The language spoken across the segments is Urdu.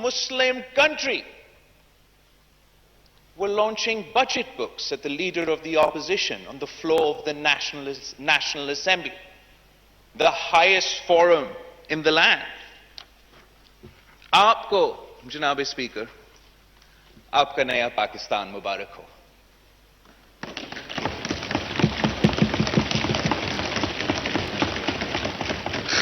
Muslim country were launching budget books at the leader of the opposition on the floor of the National Assembly, the highest forum in the land. Aapko, Janab Speaker, aapka naya Pakistan mubarak ho.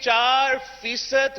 4%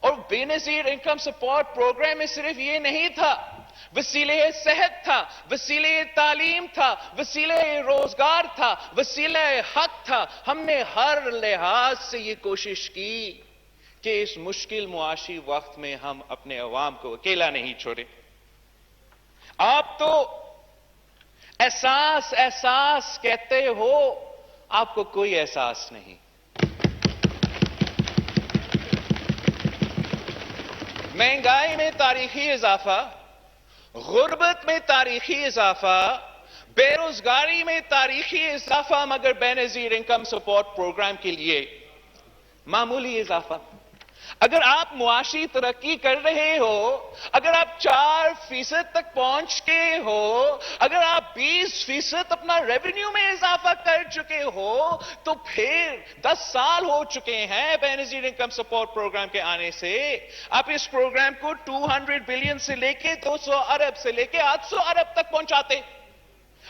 اور بے نظیر انکم سپورٹ پروگرام میں صرف یہ نہیں تھا، وسیلہ صحت تھا، وسیلہ تعلیم تھا، وسیلہ روزگار تھا، وسیلہ حق تھا۔ ہم نے ہر لحاظ سے یہ کوشش کی کہ اس مشکل معاشی وقت میں ہم اپنے عوام کو اکیلا نہیں چھوڑیں۔ آپ تو احساس کہتے ہو، آپ کو کوئی احساس نہیں۔ مہنگائی میں تاریخی اضافہ، غربت میں تاریخی اضافہ، بے روزگاری میں تاریخی اضافہ، مگر بے نظیر انکم سپورٹ پروگرام کے لیے معمولی اضافہ۔ اگر آپ معاشی ترقی کر رہے ہو، اگر آپ 4% تک پہنچ کے ہو، اگر آپ 20% اپنا ریونیو میں اضافہ کر چکے ہو، تو پھر 10 سال ہو چکے ہیں بے نظیر انکم سپورٹ پروگرام کے آنے سے۔ آپ اس پروگرام کو 200 بلین سے لے کے 200 ارب سے لے کے 800 ارب تک پہنچاتے۔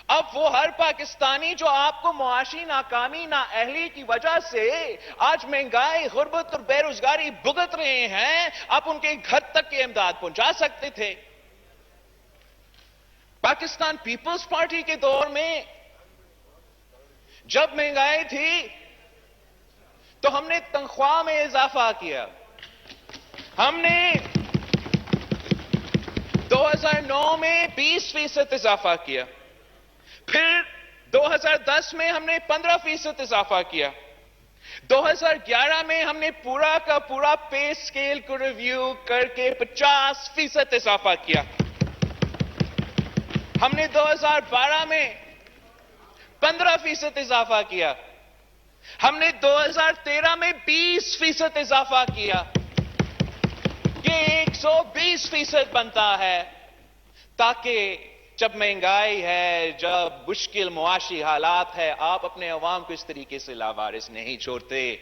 اب وہ ہر پاکستانی جو آپ کو معاشی ناکامی نااہلی کی وجہ سے آج مہنگائی، غربت اور بے روزگاری بھگت رہے ہیں، آپ ان کے گھر تک کی امداد پہنچا سکتے تھے۔ پاکستان پیپلز پارٹی کے دور میں جب مہنگائی تھی تو ہم نے تنخواہ میں اضافہ کیا۔ ہم نے 2009 میں 20% اضافہ کیا، پھر 2010 میں ہم نے 15% اضافہ کیا، 2011 میں ہم نے پورا کا پورا پے سکیل کو ریویو کر کے 50% اضافہ کیا۔ ہم نے 2012 میں 15% اضافہ کیا، ہم نے 2013 میں 20% اضافہ کیا۔ یہ 120% بنتا ہے، تاکہ جب مہنگائی ہے، جب مشکل معاشی حالات ہے، آپ اپنے عوام کو اس طریقے سے لاوارث نہیں چھوڑتے۔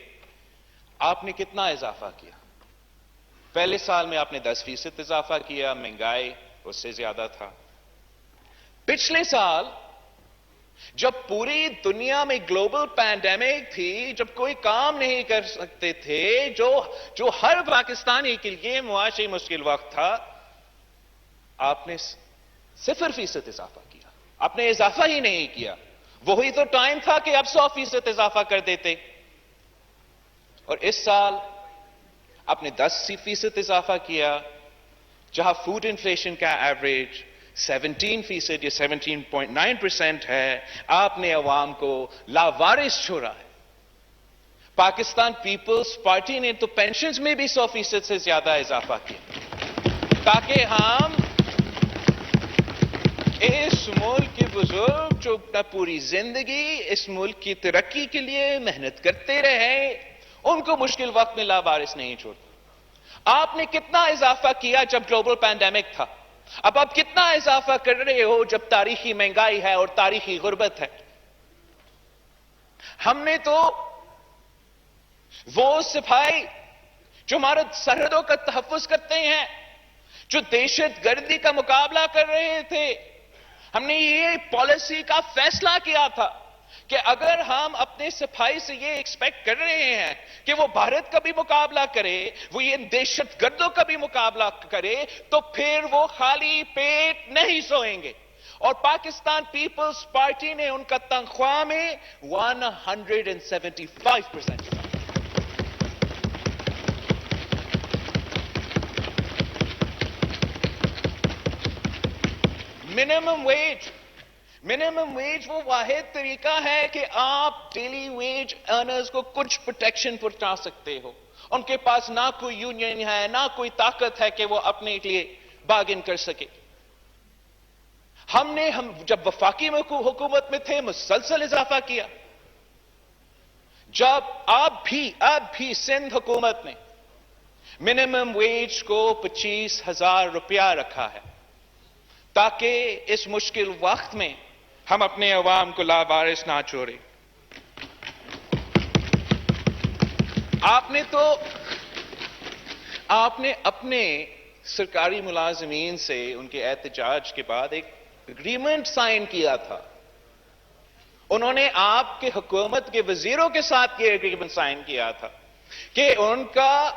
آپ نے کتنا اضافہ کیا؟ پہلے سال میں آپ نے 10% اضافہ کیا، مہنگائی اس سے زیادہ تھا۔ پچھلے سال جب پوری دنیا میں گلوبل پینڈیمک تھی، جب کوئی کام نہیں کر سکتے تھے، جو ہر پاکستانی کے لیے معاشی مشکل وقت تھا، آپ نے 0% اضافہ کیا۔ آپ نے اضافہ ہی نہیں کیا۔ وہی تو ٹائم تھا کہ اب 100% اضافہ کر دیتے۔ اور اس سال آپ نے 10% اضافہ کیا، جہاں فوڈ انفلیشن کا ایوریج 17% یا 17.9% ہے، آپ نے عوام کو لاوارث چھوڑا ہے۔ پاکستان پیپلز پارٹی نے تو پینشنز میں بھی 100% سے زیادہ اضافہ کیا، تاکہ ہم اس ملک کے بزرگ جو پوری زندگی اس ملک کی ترقی کے لیے محنت کرتے رہے، ان کو مشکل وقت میں لاوارث نہیں چھوڑتے۔ آپ نے کتنا اضافہ کیا جب گلوبل پینڈیمک تھا؟ اب آپ کتنا اضافہ کر رہے ہو جب تاریخی مہنگائی ہے اور تاریخی غربت ہے؟ ہم نے تو وہ سپاہی جو ہمارے سرحدوں کا تحفظ کرتے ہیں، جو دہشت گردی کا مقابلہ کر رہے تھے، ہم نے یہ پالیسی کا فیصلہ کیا تھا کہ اگر ہم اپنے سپاہی سے یہ ایکسپیکٹ کر رہے ہیں کہ وہ بھارت کا بھی مقابلہ کرے، وہ یہ دہشت گردوں کا بھی مقابلہ کرے، تو پھر وہ خالی پیٹ نہیں سوئیں گے۔ اور پاکستان پیپلز پارٹی نے ان کا تنخواہ میں 175%۔ منیمم ویج وہ واحد طریقہ ہے کہ آپ ڈیلی ویج ارنرز کو کچھ پروٹیکشن پہنچا سکتے ہو۔ ان کے پاس نہ کوئی یونین ہے، نہ کوئی طاقت ہے کہ وہ اپنے لیے بارگن کر سکے۔ ہم جب وفاقی حکومت میں تھے، مسلسل اضافہ کیا۔ جب اب بھی سندھ حکومت نے منیمم ویج کو 25,000 روپیہ رکھا ہے، تاکہ اس مشکل وقت میں ہم اپنے عوام کو لاوارث نہ چھوڑیں۔ آپ نے اپنے سرکاری ملازمین سے ان کے احتجاج کے بعد ایک اگریمنٹ سائن کیا تھا۔ انہوں نے آپ کے حکومت کے وزیروں کے ساتھ یہ اگریمنٹ سائن کیا تھا کہ ان کا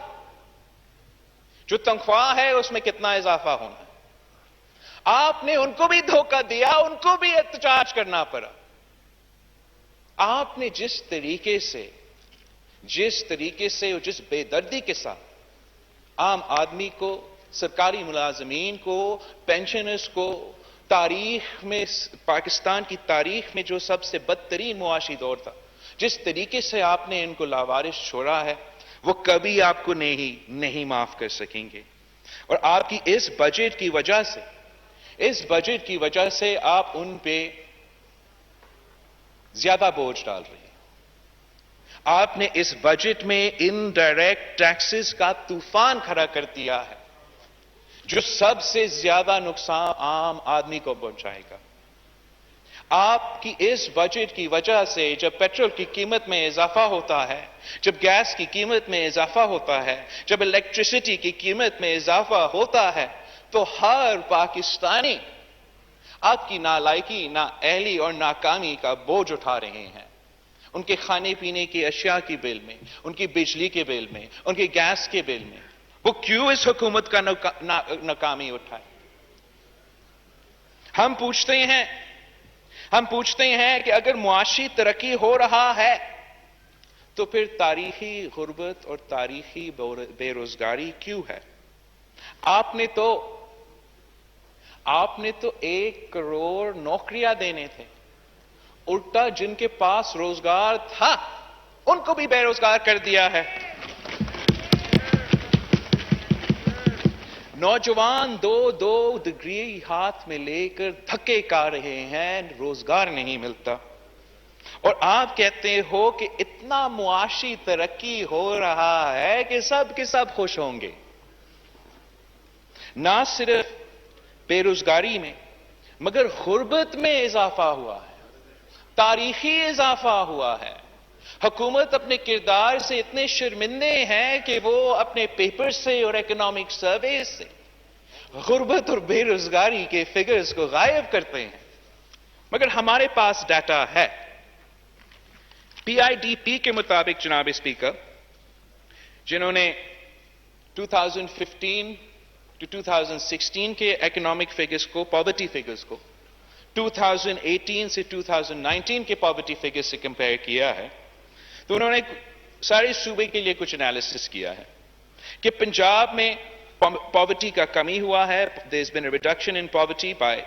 جو تنخواہ ہے اس میں کتنا اضافہ ہونا ہے. آپ نے ان کو بھی دھوکہ دیا, ان کو بھی احتجاج کرنا پڑا. آپ نے جس طریقے سے اور جس بے دردی کے ساتھ عام آدمی کو, سرکاری ملازمین کو, پینشنرز کو, تاریخ میں, پاکستان کی تاریخ میں جو سب سے بدترین معاشی دور تھا, جس طریقے سے آپ نے ان کو لاوارث چھوڑا ہے, وہ کبھی آپ کو نہیں معاف کر سکیں گے. اور آپ کی اس بجٹ کی وجہ سے آپ ان پہ زیادہ بوجھ ڈال رہے ہیں. آپ نے اس بجٹ میں انڈائریکٹ ٹیکسز کا طوفان کھڑا کر دیا ہے, جو سب سے زیادہ نقصان عام آدمی کو پہنچائے گا. آپ کی اس بجٹ کی وجہ سے جب پیٹرول کی قیمت میں اضافہ ہوتا ہے, جب گیس کی قیمت میں اضافہ ہوتا ہے, جب الیکٹریسٹی کی قیمت میں اضافہ ہوتا ہے, تو ہر پاکستانی آپ کی نالائکی, نااہلی اور ناکامی کا بوجھ اٹھا رہے ہیں. ان کے کھانے پینے کی اشیاء کی بل میں, ان کی بجلی کے بل میں, ان کے گیس کے بل میں. وہ کیوں اس حکومت کا ناکامی اٹھائے؟ ہم پوچھتے ہیں کہ اگر معاشی ترقی ہو رہا ہے تو پھر تاریخی غربت اور تاریخی بے روزگاری کیوں ہے؟ آپ نے تو 1 کروڑ نوکریاں دینے تھے, الٹا جن کے پاس روزگار تھا ان کو بھی بے روزگار کر دیا ہے. نوجوان 2 ڈگری ہاتھ میں لے کر دھکے کھا رہے ہیں, روزگار نہیں ملتا. اور آپ کہتے ہو کہ اتنا معاشی ترقی ہو رہا ہے کہ سب کے سب خوش ہوں گے. نہ صرف بے روزگاری میں مگر غربت میں اضافہ ہوا ہے, تاریخی اضافہ ہوا ہے. حکومت اپنے کردار سے اتنے شرمندے ہیں کہ وہ اپنے پیپر سے اور اکنامک سروے سے غربت اور بے روزگاری کے فگرز کو غائب کرتے ہیں. مگر ہمارے پاس ڈیٹا ہے. پی آئی ڈی پی کے مطابق جناب اسپیکر, جنہوں نے 2015 to 2016 کے اکنامک فگرز کو, پاورٹی فگرز کو 2018 سے 2019 کے پاورٹی فگرز سے کمپیئر کیا ہے, تو انہوں نے سارے صوبے کے لیے کچھ انالیسس کیا ہے کہ پنجاب میں پاورٹی کا کمی ہوا ہے. there has been a reduction in poverty by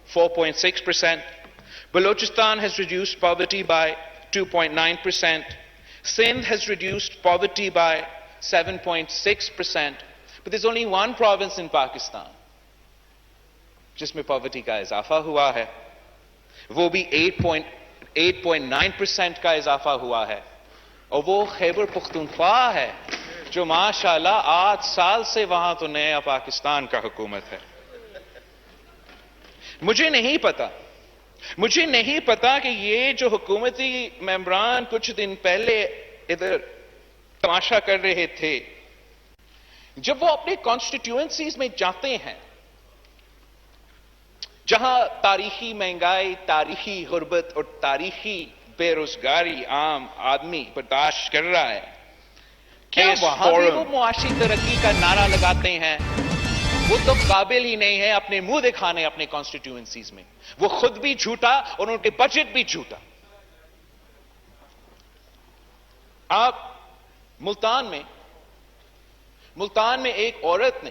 4.6%. Balochistan has reduced poverty by 2.9%. Sindh has reduced poverty by 7.6%. But there's only one province in Pakistan جس میں پاورٹی کا اضافہ ہوا ہے, وہ بھی 8.9% کا اضافہ ہوا ہے, اور وہ خیبر پختونخوا ہے, جو ماشاءاللہ 8 سال سے وہاں تو نیا پاکستان کا حکومت ہے. مجھے نہیں پتا کہ یہ جو حکومتی ممبران کچھ دن پہلے ادھر تماشا کر رہے تھے, جب وہ اپنے کانسٹیٹیوئنسیز میں جاتے ہیں جہاں تاریخی مہنگائی, تاریخی غربت اور تاریخی بے روزگاری عام آدمی برداشت کر رہا ہے, کیا وہاں بھی وہ معاشی ترقی کا نعرہ لگاتے ہیں؟ وہ تو قابل ہی نہیں ہے اپنے منہ دکھانے اپنے کانسٹیٹیوئنسیز میں. وہ خود بھی جھوٹا اور ان کے بجٹ بھی جھوٹا. آپ ملتان میں ایک عورت نے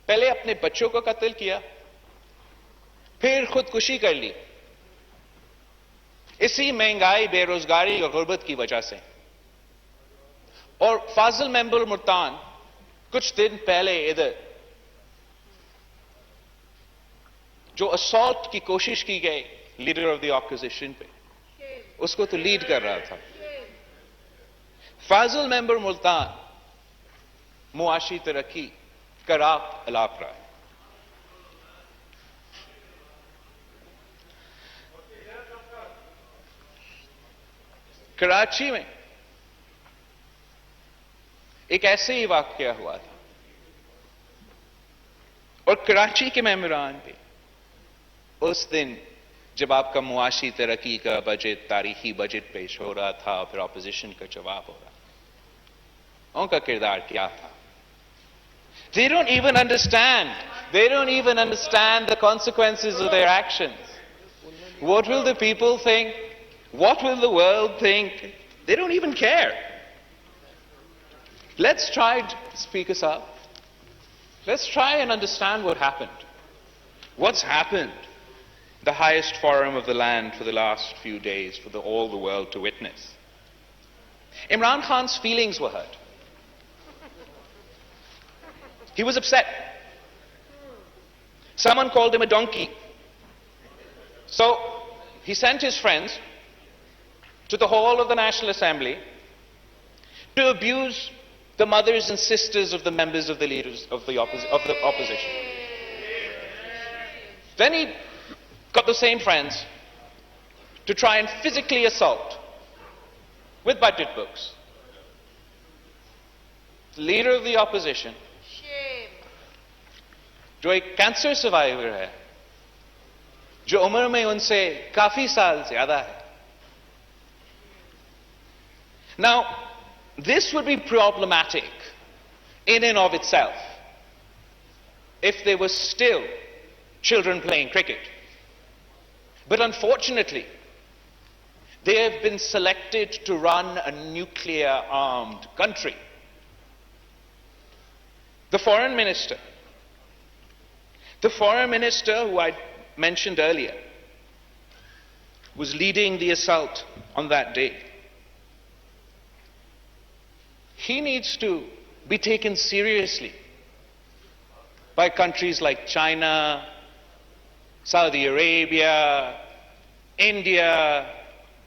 پہلے اپنے بچوں کو قتل کیا, پھر خودکشی کر لی, اسی مہنگائی, بے روزگاری اور غربت کی وجہ سے. اور فاضل ممبر ملتان کچھ دن پہلے ادھر جو اسالٹ کی کوشش کی گئی لیڈر آف دی اپوزیشن پہ, اس کو تو لیڈ کر رہا تھا. فاضل ممبر ملتان معاشی ترقی کا راہ الاپ رہا ہے. کراچی میں ایک ایسے ہی واقعہ ہوا تھا, اور کراچی کے ممبران بھی اس دن جب آپ کا معاشی ترقی کا بجٹ, تاریخی بجٹ پیش ہو رہا تھا, پھر اپوزیشن کا جواب ہو رہا تھا, ان کا کردار کیا تھا؟ They don't even understand. They don't even understand the consequences of their actions. What will the people think? What will the world think? They don't even care. Let's try to speak us up. Let's try and understand what happened. What's happened? The highest forum of the land for the last few days for all the world to witness. Imran Khan's feelings were hurt. He was upset. Someone called him a donkey. So he sent his friends to the hall of the National Assembly to abuse the mothers and sisters of the members of the leaders of the opposition. Then he got the same friends to try and physically assault with budget books the leader of the opposition, جو ایک کینسر سروائیور ہے, جو عمر میں ان سے کافی سال زیادہ ہے. Now, this would be problematic in and of itself if there were still children playing cricket. But unfortunately, they have been selected to run a nuclear-armed country. The foreign minister who I mentioned earlier was leading the assault on that day. He needs to be taken seriously by countries like China, Saudi Arabia, India,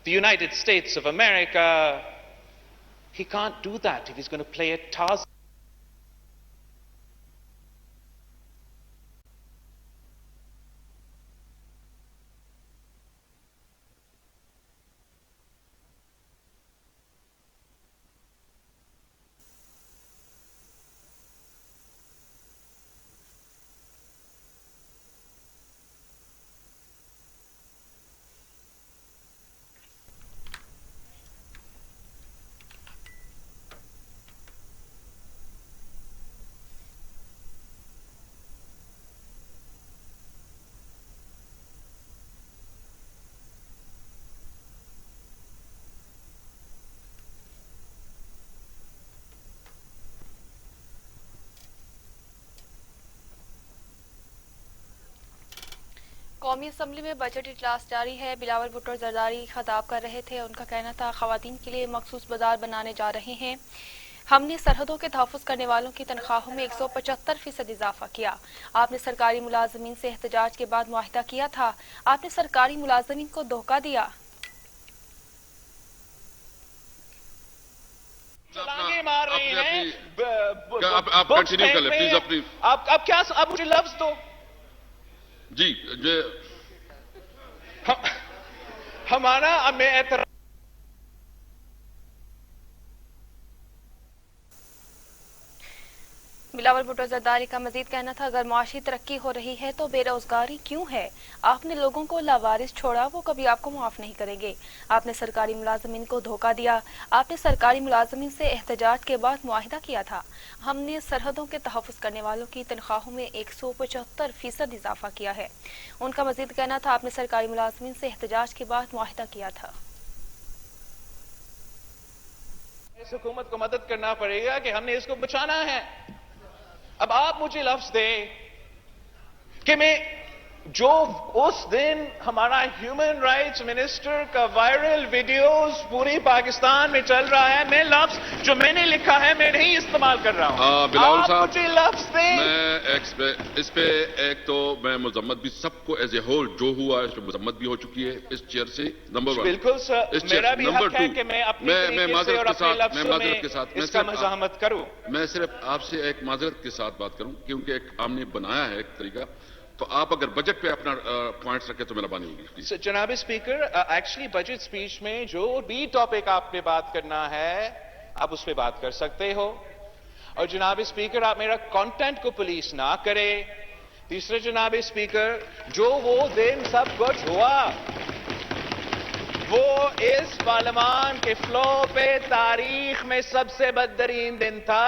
the United States of America. He can't do that if he's going to play at Tarzan. قومی اسمبلی میں بجٹ اجلاس جاری ہے. بلاول بھٹو زرداری خطاب کر رہے تھے. ان کا کہنا تھا خواتین کے لیے مخصوص بازار بنانے جا رہے ہیں. ہم نے سرحدوں کے تحفظ کرنے والوں کی تنخواہوں میں 175% اضافہ کیا. آپ نے سرکاری ملازمین سے احتجاج کے بعد معاہدہ کیا تھا. آپ نے سرکاری ملازمین کو دھوکہ دیا. چھلانگیں مار رہی ہیں. آپ کنٹینیو کر لیں پلیز. اپنی آپ کیا آپ مجھے لفظ دو. جی ہمارا ہمیں اعتراض. بلاول بھٹو زرداری کا مزید کہنا تھا اگر معاشی ترقی ہو رہی ہے تو بے روزگاری کیوں ہے؟ آپ نے لوگوں کو لاوارث چھوڑا, وہ کبھی آپ کو معاف نہیں کریں گے. آپ نے سرکاری ملازمین کو دھوکہ دیا. آپ نے سرکاری ملازمین سے احتجاج کے بعد معاہدہ کیا تھا. ہم نے سرحدوں کے تحفظ کرنے والوں کی تنخواہوں میں 175% اضافہ کیا ہے. ان کا مزید کہنا تھا آپ نے سرکاری ملازمین سے احتجاج کے بعد معاہدہ کیا تھا. اس حکومت کو مدد کرنا پڑے گا کہ ہم نے اس کو بچانا ہے. اب آپ مجھے لفظ دیں کہ میں جو اس دن ہمارا ہیومن رائٹس منسٹر کا وائرل ویڈیوز پوری پاکستان میں چل رہا ہے, میں لفظ جو میں نے لکھا ہے میں نہیں استعمال کر رہا ہوں. بلاول صاحب مجھے لفظ دیں. میں اس پہ ایک تو میں مذمت بھی سب کو ایز اے ہول جو ہوا ہے اس پہ مذمت بھی ہو چکی ہے اس چیئر سے. نمبر 1 بالکل سر, میرا بھی حق ہے کہ میں اپنی طریقے سے اور اپنے لفظوں میں اس کا مزاحمت کروں. میں صرف آپ سے ایک معذرت کے ساتھ بات کروں کیونکہ ایک ہم نے بنایا ہے ایک طریقہ, تو آپ اگر بجٹ پہ اپنا پوائنٹس رکھیں تو مہربانی ہوگی. جناب اسپیکر, ایکچولی بجٹ سپیچ میں جو بھی ٹاپک آپ نے بات کرنا ہے آپ اس پہ بات کر سکتے ہو. اور جناب اسپیکر آپ میرا کانٹینٹ کو پولیس نہ کرے. تیسرے جناب اسپیکر, جو وہ دن سب کچھ ہوا وہ اس پارلیمان کے فلو پہ تاریخ میں سب سے بدترین دن تھا.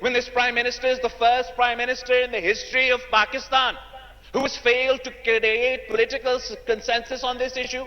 when this Prime Minister is the first Prime Minister in the history of Pakistan who has failed to create political consensus on this issue?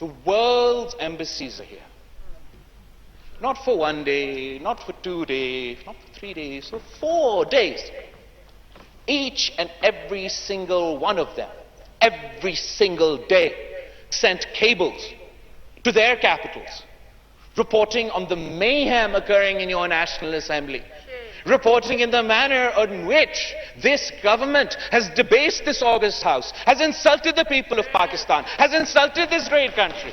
The world's embassies are here. Not for 1 day, not for 2 days, not for 3 days, for 4 days. Each and every single one of them, every single day, sent cables to their capitals, reporting on the mayhem occurring in your National Assembly, reporting in the manner in which this government has debased this august house, has insulted the people of Pakistan, has insulted this great country.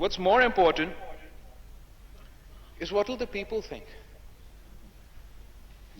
what's more important is what will the people think.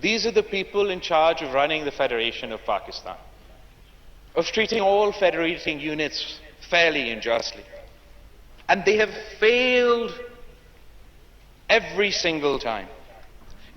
these are the people in charge of running the Federation of Pakistan, of treating all federating units fairly and justly. And they have failed every single time.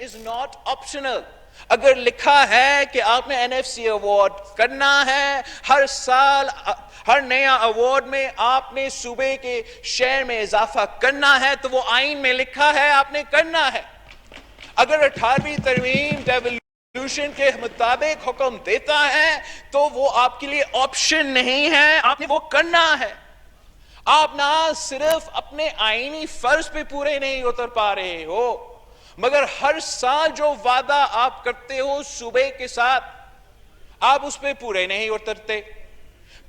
is not optional. اگر لکھا ہے کہ آپ نے NFC ایوارڈ کرنا ہے ہر سال، ہر نیا ایوارڈ میں آپ نے صوبے کے شیئر میں اضافہ کرنا ہے تو وہ آئین میں لکھا ہے آپ نے کرنا ہے. اگر 18ویں ترمیم ڈیولیوشن کے مطابق حکم دیتا ہے تو وہ آپ کے لیے آپشن نہیں ہے، آپ نے وہ کرنا ہے. آپ نہ صرف اپنے آئینی فرض پہ پورے نہیں اتر پا رہے ہو مگر ہر سال جو وعدہ آپ کرتے ہو صوبے کے ساتھ آپ اس پہ پورے نہیں اترتے.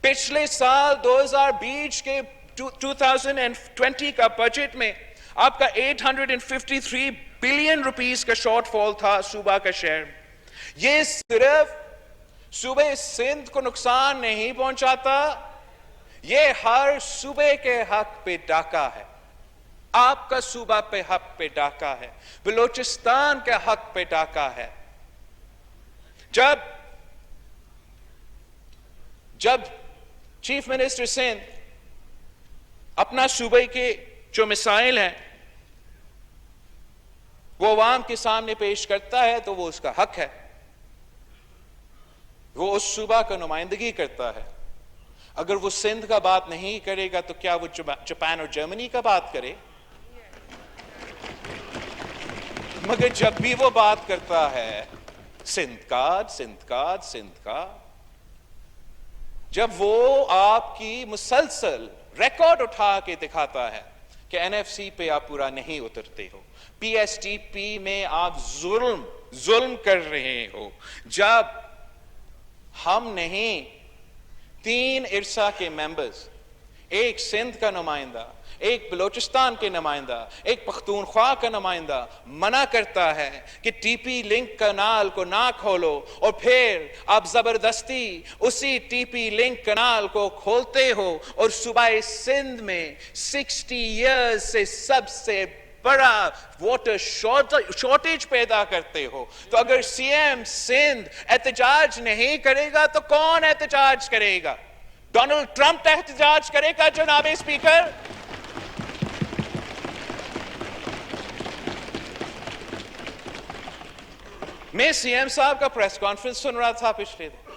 پچھلے سال 2020 کے 2020 کا بجٹ میں آپ کا 853 بلین روپیز کا شارٹ فال تھا صوبہ کا شیئر. یہ صرف صوبے سندھ کو نقصان نہیں پہنچاتا، یہ ہر صوبے کے حق پہ ڈاکہ ہے. آپ کا صوبہ پہ حق پہ ڈاکہ ہے، بلوچستان کے حق پہ ڈاکہ ہے. جب چیف منسٹر سندھ اپنا صوبے کے جو مسائل ہیں وہ عوام کے سامنے پیش کرتا ہے تو وہ اس کا حق ہے، وہ اس صوبہ کا نمائندگی کرتا ہے. اگر وہ سندھ کا بات نہیں کرے گا تو کیا وہ جاپان اور جرمنی کا بات کرے؟ مگر جب بھی وہ بات کرتا ہے سندھ کا، جب وہ آپ کی مسلسل ریکارڈ اٹھا کے دکھاتا ہے کہ NFC پہ آپ پورا نہیں اترتے ہو، PSDP میں آپ ظلم کر رہے ہو، جب ہم نہیں 3 ارسا کے ممبرز، ایک سندھ کا نمائندہ، ایک بلوچستان کے نمائندہ، ایک پختونخوا کا نمائندہ منع کرتا ہے کہ ٹی پی لنک کنال کو نہ کھولو اور پھر آپ زبردستی اسی ٹی پی لنک کنال کو کھولتے ہو اور صوبہ سندھ میں 60 ایئرز سے سب سے بڑا واٹر شارٹیج پیدا کرتے ہو. تو اگر سی ایم سندھ احتجاج نہیں کرے گا تو کون احتجاج کرے گا؟ ڈونلڈ ٹرمپ احتجاج کرے گا جناب اسپیکر؟ میں سی ایم صاحب کا پریس کانفرنس سن رہا تھا پچھلے دن،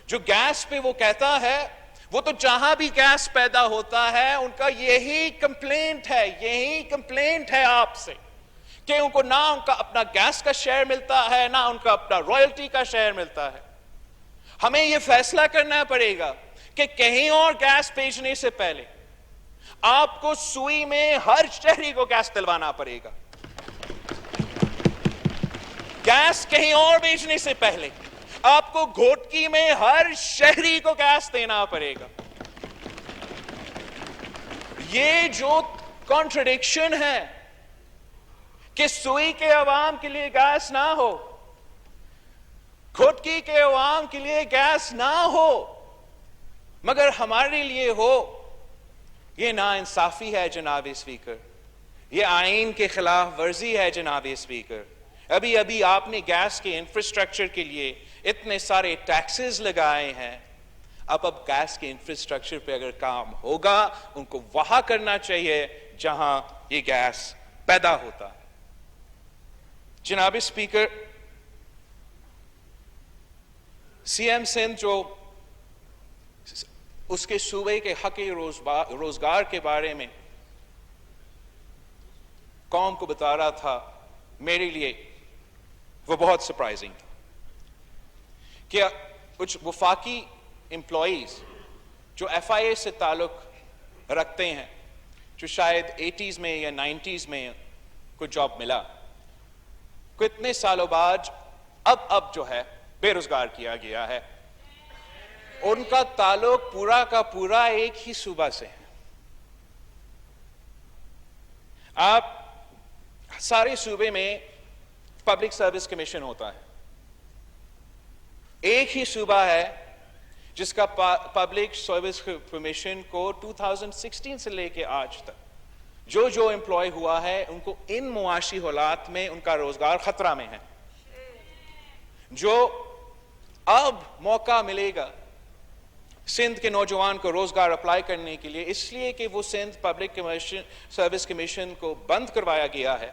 جو گیس پہ وہ کہتا ہے، وہ تو جہاں بھی گیس پیدا ہوتا ہے ان کا یہی کمپلینٹ ہے آپ سے کہ ان کو نہ ان کا اپنا گیس کا شیئر ملتا ہے نہ ان کا اپنا رائلٹی کا شیئر ملتا ہے. ہمیں یہ فیصلہ کرنا پڑے گا کہ کہیں اور گیس بھیجنے سے پہلے آپ کو سوئی میں ہر شہری کو گیس دلوانا پڑے گا. گیس کہیں اور بیچنے سے پہلے آپ کو گھوٹکی میں ہر شہری کو گیس دینا پڑے گا. یہ جو کانٹرڈکشن ہے کہ سوئی کے عوام کے لیے گیس نہ ہو، گھوٹکی کے عوام کے لیے گیس نہ ہو مگر ہمارے لیے ہو، یہ ناانصافی ہے جناب اسپیکر، یہ آئین کے خلاف ورزی ہے جناب اسپیکر. ابھی آپ نے گیس کے انفراسٹرکچر کے لیے اتنے سارے ٹیکسز لگائے ہیں، اب گیس کے انفراسٹرکچر پہ اگر کام ہوگا ان کو وہاں کرنا چاہیے جہاں یہ گیس پیدا ہوتا ہے. جناب اسپیکر، سی ایم سندھ جو اس کے صوبے کے حق روزگار کے بارے میں قوم کو بتا رہا تھا، میرے لیے وہ بہت سرپرائزنگ تھا کہ کچھ وفاقی امپلائیز جو FIA سے تعلق رکھتے ہیں، جو شاید 80s میں یا 90s میں کوئی جاب ملا، کو اتنے سالوں بعد اب جو ہے بے روزگار کیا گیا ہے. ان کا تعلق پورا کا پورا ایک ہی صوبہ سے ہے. آپ سارے صوبے میں پبلک سروس کمیشن ہوتا ہے، ایک ہی صوبہ ہے جس کا پبلک سروس کمیشن کو 2016 سے لے کے آج تک جو امپلائی ہوا ہے ان کو ان معاشی حالات میں ان کا روزگار خطرہ میں ہے. جو اب موقع ملے گا سندھ کے نوجوان کو روزگار اپلائی کرنے کے لیے، اس لیے کہ وہ سندھ پبلک سروس کمیشن کو بند کروایا گیا ہے،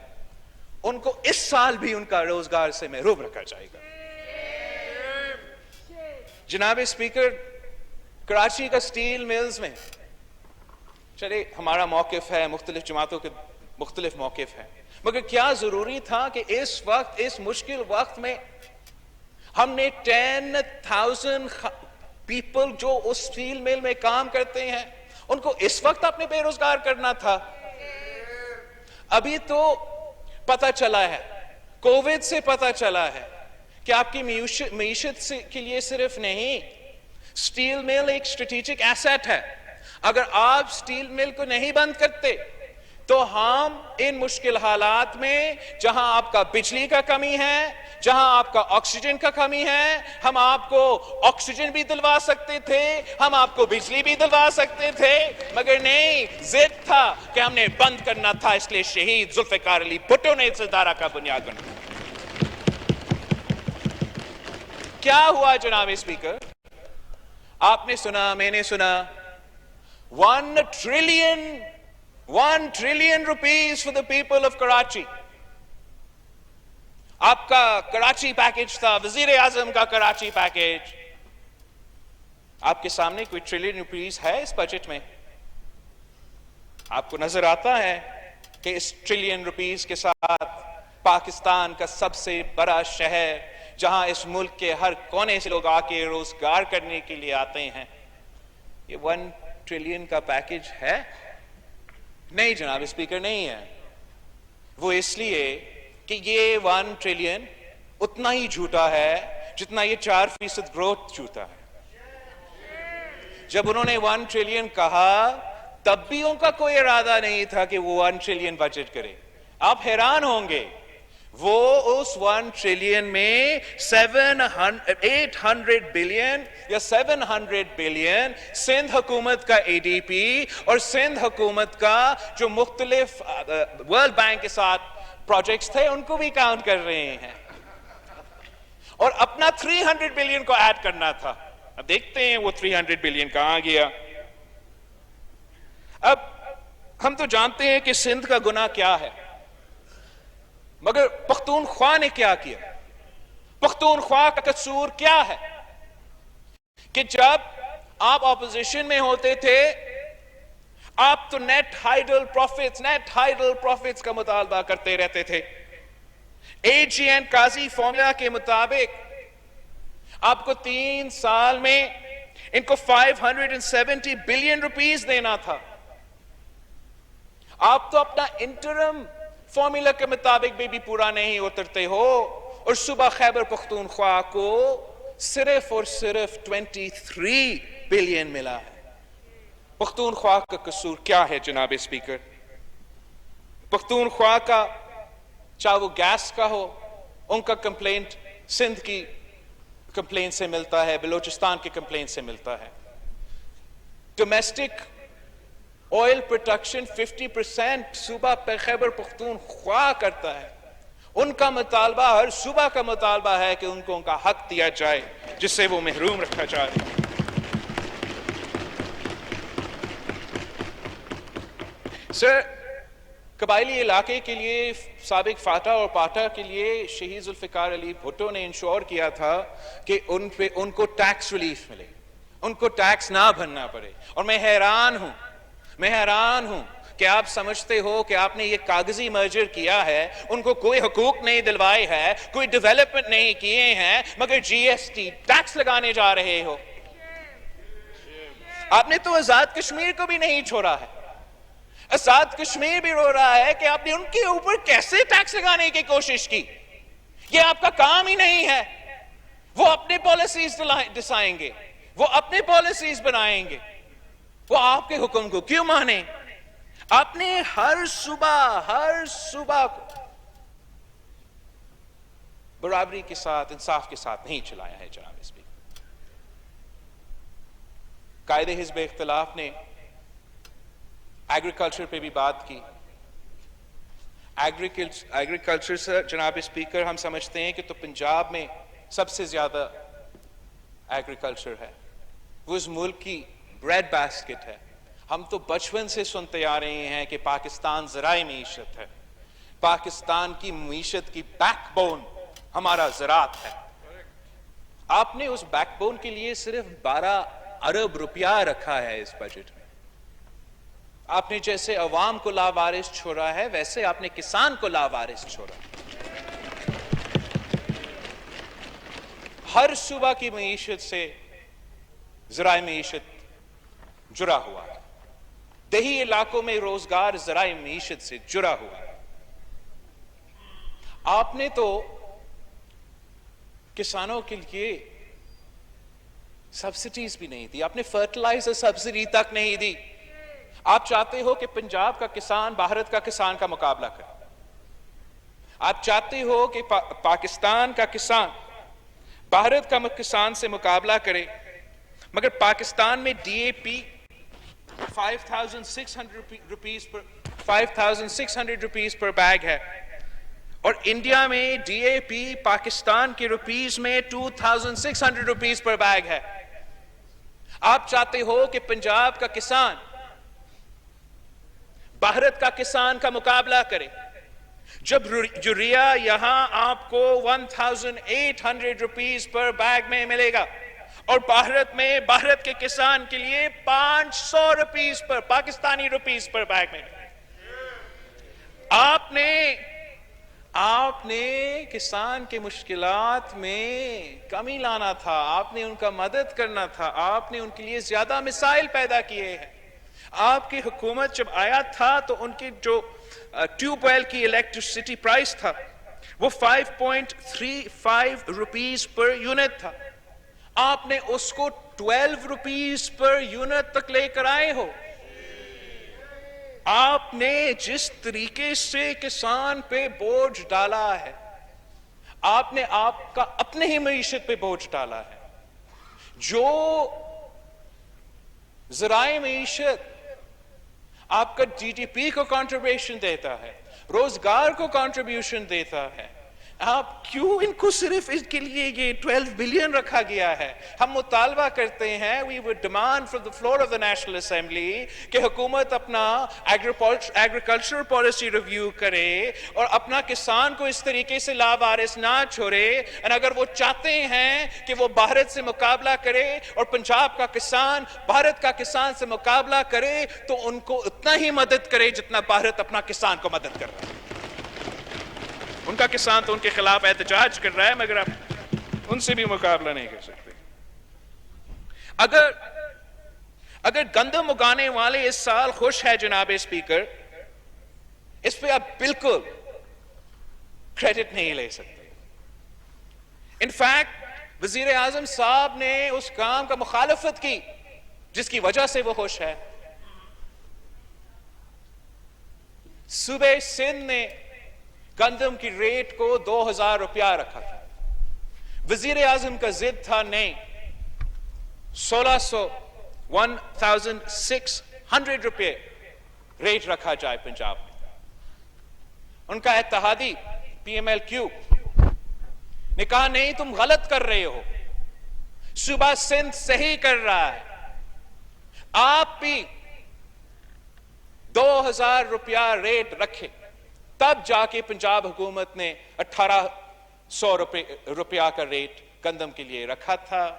ان کو اس سال بھی ان کا روزگار سے محروم رکھا جائے گا. جناب اسپیکر, کراچی کا سٹیل ملز میں چلے ہمارا موقف ہے, مختلف جماعتوں کے مختلف موقف ہیں, مگر کیا ضروری تھا کہ اس وقت, اس مشکل وقت میں ہم نے 10,000 پیپل جو اس سٹیل مل میں کام کرتے ہیں ان کو اس وقت اپنے بے روزگار کرنا تھا؟ ابھی تو پتہ چلا ہے, کووڈ سے پتہ چلا ہے کہ آپ کی معیشت کے لیے صرف نہیں, سٹیل مل ایک اسٹریٹجک ایسٹ ہے. اگر آپ سٹیل مل کو نہیں بند کرتے تو ہم ان مشکل حالات میں, جہاں آپ کا بجلی کا کمی ہے, جہاں آپ کا آکسیجن کا کمی ہے, ہم آپ کو آکسیجن بھی دلوا سکتے تھے, ہم آپ کو بجلی بھی دلوا سکتے تھے, مگر نہیں, ضد تھا کہ ہم نے بند کرنا تھا. اس لیے شہید ذوالفقار علی بھٹو نے اس ادارہ کا بنیاد بنایا. کیا ہوا جناب اسپیکر؟ آپ نے سنا, میں نے سنا, 1 trillion rupees for the people of Karachi. آپ کا کراچی پیکج تھا, وزیر اعظم کا کراچی پیکج. آپ کے سامنے کوئی ٹریلین روپیز ہے اس بجٹ میں؟ آپ کو نظر آتا ہے کہ اس ٹریلین روپیز کے ساتھ پاکستان کا سب سے بڑا شہر, جہاں اس ملک کے ہر کونے سے لوگ آ کے روزگار کرنے کے لیے آتے ہیں, یہ 1 ٹریلین کا پیکج ہے؟ نہیں جناب اسپیکر, نہیں ہے. وہ اس لیے کہ یہ 1 ٹریلین اتنا ہی جھوٹا ہے جتنا یہ 4% گروتھ جھوٹا ہے. جب انہوں نے 1 ٹریلین کہا تب بھی ان کا کوئی ارادہ نہیں تھا کہ وہ 1 ٹریلین بجٹ کرے. آپ حیران ہوں گے, وہ اس 1 ٹریلین میں 800 بلین یا 700 بلین سندھ حکومت کا اے ڈی پی اور سندھ حکومت کا جو مختلف ورلڈ بینک کے ساتھ پروجیکٹس تھے ان کو بھی کاؤنٹ کر رہے ہیں, اور اپنا 300 بلین کو ایڈ کرنا تھا. اب دیکھتے ہیں وہ 300 بلین کہاں گیا. اب ہم تو جانتے ہیں کہ سندھ کا گناہ کیا ہے, مگر پختونخوا نے کیا کیا؟ پختونخوا کا قصور کیا ہے کہ جب آپ اپوزیشن میں ہوتے تھے آپ تو نیٹ ہائیڈل پروفٹس کا مطالبہ کرتے رہتے تھے. اے جی این قاضی فارمولا کے مطابق آپ کو 3 سال میں ان کو 570 بلین روپیز دینا تھا. آپ تو اپنا انٹرم فارمولا کے مطابق بھی پورا نہیں اترتے ہو, اور صوبہ خیبر پختونخوا کو صرف اور صرف 23 بلین ملا ہے. پختونخوا کا قصور کیا ہے جناب اسپیکر؟ پختونخوا کا, چاہے وہ گیس کا ہو, ان کا کمپلینٹ سندھ کی کمپلینٹ سے ملتا ہے, بلوچستان کی کمپلینٹ سے ملتا ہے. ڈومیسٹک آئل پروڈکشن 50% صوبہ خیبر پختونخوا کرتا ہے. ان کا مطالبہ, ہر صوبہ کا مطالبہ ہے کہ ان کو ان کا حق دیا جائے جس سے وہ محروم رکھا جائے. سر, قبائلی علاقے کے لیے سابق فاٹا اور پاٹا کے لیے شہید ذوالفقار علی بھٹو نے انشور کیا تھا کہ ان کو ٹیکس ریلیف ملے, ان کو ٹیکس نہ بھرنا پڑے. اور میں حیران ہوں کہ آپ سمجھتے ہو کہ آپ نے یہ کاغذی مرجر کیا ہے, ان کو کوئی حقوق نہیں دلوائے ہے, کوئی ڈیولپمنٹ نہیں کیے ہیں, مگر جی ایس ٹی ٹیکس لگانے جا رہے ہو. آپ نے تو آزاد کشمیر کو بھی نہیں چھوڑا ہے. آزاد کشمیر بھی رو رہا ہے کہ آپ نے ان کے اوپر کیسے ٹیکس لگانے کی کوشش کی. یہ آپ کا کام ہی نہیں ہے. وہ اپنے پالیسیز ڈسائیں گے, وہ اپنے پالیسیز بنائیں گے, وہ آپ کے حکم کو کیوں مانے؟ آپ نے ہر صوبہ کو برابری کے ساتھ, انصاف کے ساتھ نہیں چلایا ہے جناب اسپیکر. قائد حزب اختلاف نے ایگریکلچر پہ بھی بات کی. ایگریکلچر سے جناب اسپیکر ہم سمجھتے ہیں کہ تو پنجاب میں سب سے زیادہ ایگریکلچر ہے, وہ اس ملک کی بریڈ باسکٹ ہے. ہم تو بچپن سے سنتے آ رہے ہیں کہ پاکستان ذرائع معیشت ہے, پاکستان کی معیشت کی بیک بون ہمارا زراعت ہے. آپ نے اس بیک بون کے لیے صرف 12 ارب روپیہ رکھا ہے اس بجٹ میں. آپ نے جیسے عوام کو لاوارث چھوڑا ہے ویسے آپ نے کسان کو لاوارث چھوڑا. ہر صوبہ کی معیشت سے ذرائع معیشت جڑا ہوا ہے. دیہی علاقوں میں روزگار ذرائع معیشت سے جڑا ہوا ہے. آپ نے تو کسانوں کے لیے سبسڈیز بھی نہیں دی. آپ نے فرٹیلائزر سبسڈی تک نہیں دی. آپ چاہتے ہو کہ پنجاب کا کسان بھارت کا کسان کا مقابلہ کرے. آپ چاہتے ہو کہ پاکستان کا کسان بھارت کا کسان سے مقابلہ کرے، مگر پاکستان میں ڈی اے پی 5,600 روپیز پر بیگ ہے اور انڈیا میں ڈی اے پی پاکستان کے روپیز میں 2,600 روپیز پر بیگ ہے. آپ چاہتے ہو کہ پنجاب کا کسان بھارت کا کسان کا مقابلہ کرے، جب یوریا یہاں آپ کو 1,800 روپیز پر بیگ میں ملے گا اور بھارت میں بھارت کے کسان کے لیے 500 روپیز پر پاکستانی روپیز پر بیگ میں. آپ نے کسان کے مشکلات میں کمی لانا تھا. آپ نے ان کا مدد کرنا تھا. آپ نے ان کے لیے زیادہ مسائل پیدا کیے ہیں. آپ کی حکومت جب آیا تھا تو ان کی جو ٹیوب ویل کی الیکٹریسٹی پرائس تھا وہ 5.35 روپیز پر یونٹ تھا. آپ نے اس کو 12 روپیز پر یونٹ تک لے کر آئے ہو. آپ نے جس طریقے سے کسان پہ بوجھ ڈالا ہے، آپ نے آپ کا اپنے ہی معیشت پہ بوجھ ڈالا ہے. جو ذرائع معیشت آپ کا جی ڈی پی کو کنٹریبیوشن دیتا ہے، روزگار کو کنٹریبیوشن دیتا ہے، آپ کیوں ان کو صرف اس کے لیے یہ 12 بلین رکھا گیا ہے؟ ہم مطالبہ کرتے ہیں we would demand from the floor of the National Assembly کہ حکومت اپنا ایگریکلچر پالیسی ریویو کرے اور اپنا کسان کو اس طریقے سے لاوارث نہ چھوڑے. اور اگر وہ چاہتے ہیں کہ وہ بھارت سے مقابلہ کرے اور پنجاب کا کسان بھارت کا کسان سے مقابلہ کرے تو ان کو اتنا ہی مدد کرے جتنا بھارت اپنا کسان کو مدد کر رہا ہے. ان کا کسان تو ان کے خلاف احتجاج کر رہا ہے مگر آپ ان سے بھی مقابلہ نہیں کر سکتے. اگر گندم اگانے والے اس سال خوش ہے جناب اسپیکر، اس پہ آپ بالکل کریڈٹ نہیں لے سکتے. انفیکٹ وزیر اعظم صاحب نے اس کام کا مخالفت کی جس کی وجہ سے وہ خوش ہے. صوبہ سندھ نے گندم کی ریٹ کو 2,000 روپیہ رکھا تھا. وزیر اعظم کا ضد تھا نہیں 1,600 روپے ریٹ رکھا جائے پنجاب میں. ان کا اتحادی پی ایم ایل کیو نے کہا نہیں تم غلط کر رہے ہو، صوبہ سندھ صحیح کر رہا ہے. آپ بھی 2,000 روپیہ ریٹ رکھے، تب جا کے پنجاب حکومت نے 1,800 روپیہ کا ریٹ گندم کے لیے رکھا تھا.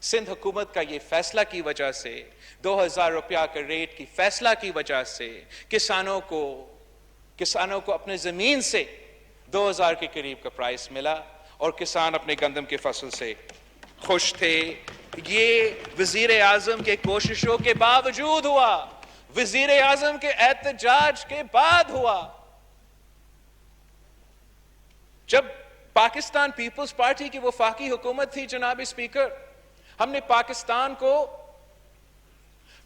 سندھ حکومت کا یہ فیصلہ کی وجہ سے 2,000 روپیہ کا ریٹ کی فیصلہ کی وجہ سے کسانوں کو اپنے زمین سے 2,000 کے قریب کا پرائس ملا اور کسان اپنے گندم کی فصل سے خوش تھے. یہ وزیر اعظم کے کوششوں کے باوجود ہوا، وزیر اعظم کے احتجاج کے بعد ہوا. جب پاکستان پیپلز پارٹی کی وفاقی حکومت تھی جناب اسپیکر، ہم نے پاکستان کو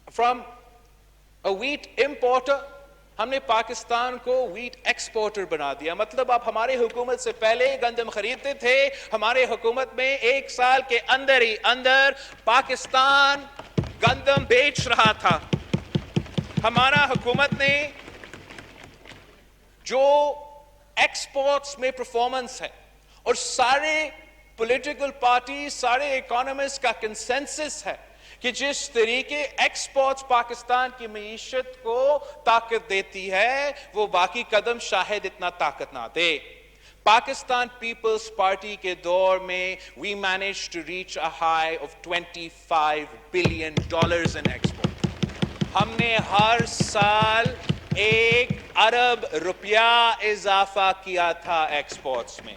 فرام اے ویٹ امپورٹر ہم نے پاکستان کو ویٹ ایکسپورٹر بنا دیا. مطلب آپ ہمارے حکومت سے پہلے گندم خریدتے تھے، ہمارے حکومت میں 1 سال کے اندر ہی اندر پاکستان گندم بیچ رہا تھا. ہمارا حکومت نے جو ایکسپورٹس میں پرفارمنس ہے اور سارے پولیٹیکل پارٹی سارے اکانومسٹ کا کنسنسس ہے کہ جس طریقے ایکسپورٹس پاکستان کی معیشت کو طاقت دیتی ہے وہ باقی قدم شاید اتنا طاقت نہ دے. پاکستان پیپلز پارٹی کے دور میں we managed to reach a high of $25 billion in export. ہم نے ہر سال 1 ارب روپیہ اضافہ کیا تھا ایکسپورٹس میں.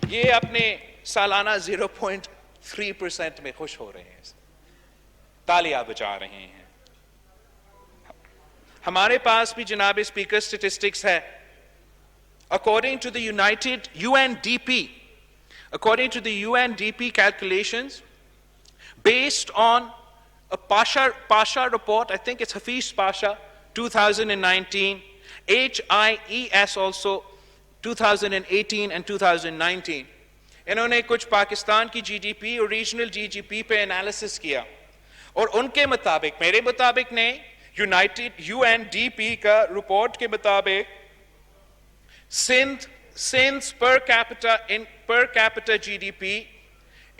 یہ اپنے سالانہ 0.3% میں خوش ہو رہے ہیں, تالیاں بجا رہے ہیں. ہمارے پاس بھی جناب اسپیکر اسٹیٹسٹکس ہے. According to the UNDP calculations, based on a Pasha report, I think it's Hafiz Pasha, 2019, HIES also 2018 and 2019, انہوں نے کچھ پاکستان کی جی ڈی پی اور ریجنل جی ڈی پی پہ انالیسس کیا, اور ان کے مطابق, میرے مطابق نہیں, UNDP کا رپورٹ کے مطابق Sindh's per capita GDP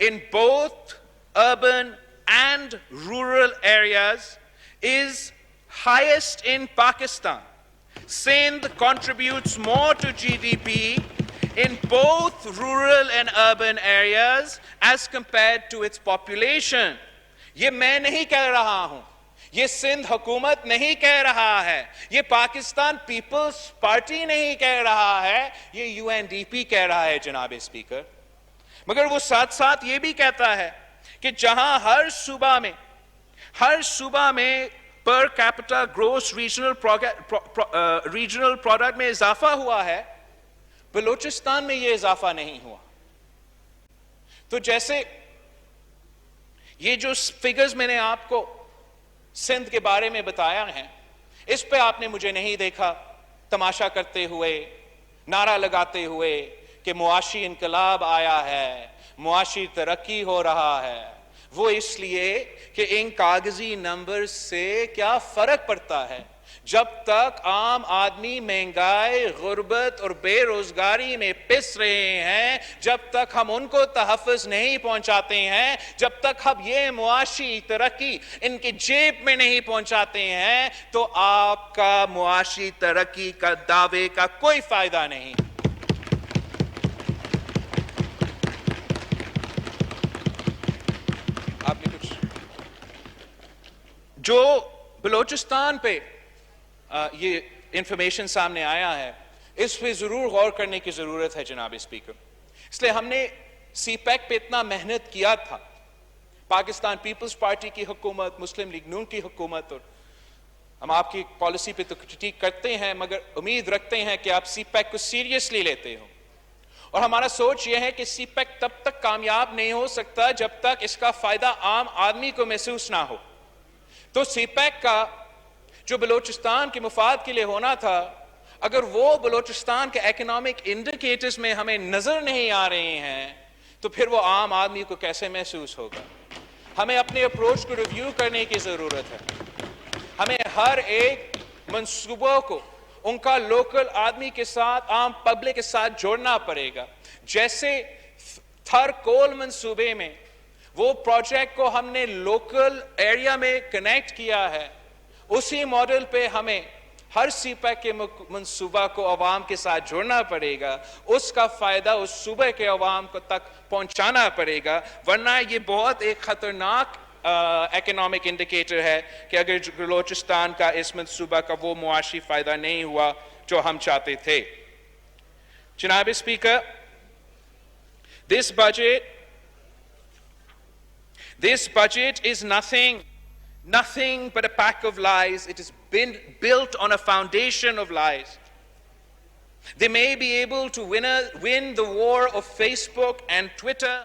in both urban and rural areas is highest in Pakistan. Sindh contributes more to GDP in both rural and urban areas as compared to its population. یہ میں نہیں کہہ رہا ہوں, یہ سندھ حکومت نہیں کہہ رہا ہے, یہ پاکستان پیپلز پارٹی نہیں کہہ رہا ہے, یہ UNDP کہہ رہا ہے جناب اسپیکر. مگر وہ ساتھ ساتھ یہ بھی کہتا ہے کہ جہاں ہر صوبہ میں per capita gross regional product میں اضافہ ہوا ہے, بلوچستان میں یہ اضافہ نہیں ہوا. تو جیسے یہ جو فگرز میں نے آپ کو سندھ کے بارے میں بتایا ہیں, اس پہ آپ نے مجھے نہیں دیکھا تماشا کرتے ہوئے, نعرہ لگاتے ہوئے کہ معاشی انقلاب آیا ہے, معاشی ترقی ہو رہا ہے. وہ اس لیے کہ ان کاغذی نمبر سے کیا فرق پڑتا ہے جب تک عام آدمی مہنگائی, غربت اور بے روزگاری میں پس رہے ہیں, جب تک ہم ان کو تحفظ نہیں پہنچاتے ہیں, جب تک ہم یہ معاشی ترقی ان کی جیب میں نہیں پہنچاتے ہیں, تو آپ کا معاشی ترقی کا دعوے کا کوئی فائدہ نہیں. آپ نے کچھ جو بلوچستان پہ یہ انفارمیشن سامنے آیا ہے, اس پہ ضرور غور کرنے کی ضرورت ہے جناب اسپیکر. اس لیے ہم نے سی پیک پہ اتنا محنت کیا تھا, پاکستان پیپلز پارٹی کی حکومت, مسلم لیگ نون کی حکومت, اور ہم آپ کی پالیسی پہ تو کرٹیک کرتے ہیں مگر امید رکھتے ہیں کہ آپ سی پیک کو سیریسلی لیتے ہو. اور ہمارا سوچ یہ ہے کہ سی پیک تب تک کامیاب نہیں ہو سکتا جب تک اس کا فائدہ عام آدمی کو محسوس نہ ہو. تو سی پیک کا جو بلوچستان کے مفاد کے لیے ہونا تھا, اگر وہ بلوچستان کے اکنامک انڈیکیٹرز میں ہمیں نظر نہیں آ رہے ہیں, تو پھر وہ عام آدمی کو کیسے محسوس ہوگا. ہمیں اپنے اپروچ کو ریویو کرنے کی ضرورت ہے. ہمیں ہر ایک منصوبوں کو ان کا لوکل آدمی کے ساتھ, عام پبلک کے ساتھ جوڑنا پڑے گا. جیسے تھر کول منصوبے میں وہ پروجیکٹ کو ہم نے لوکل ایریا میں کنیکٹ کیا ہے, اسی ماڈل پہ ہمیں ہر سی پیک کے منصوبہ کو عوام کے ساتھ جوڑنا پڑے گا, اس کا فائدہ اس صوبے کے عوام کو تک پہنچانا پڑے گا. ورنہ یہ بہت ایک خطرناک اکنامک انڈیکیٹر ہے کہ اگر بلوچستان کا اس منصوبہ کا وہ معاشی فائدہ نہیں ہوا جو ہم چاہتے تھے. جناب speaker, this budget is nothing but a pack of lies. It has been built on a foundation of lies. They may be able to win the war of Facebook and Twitter.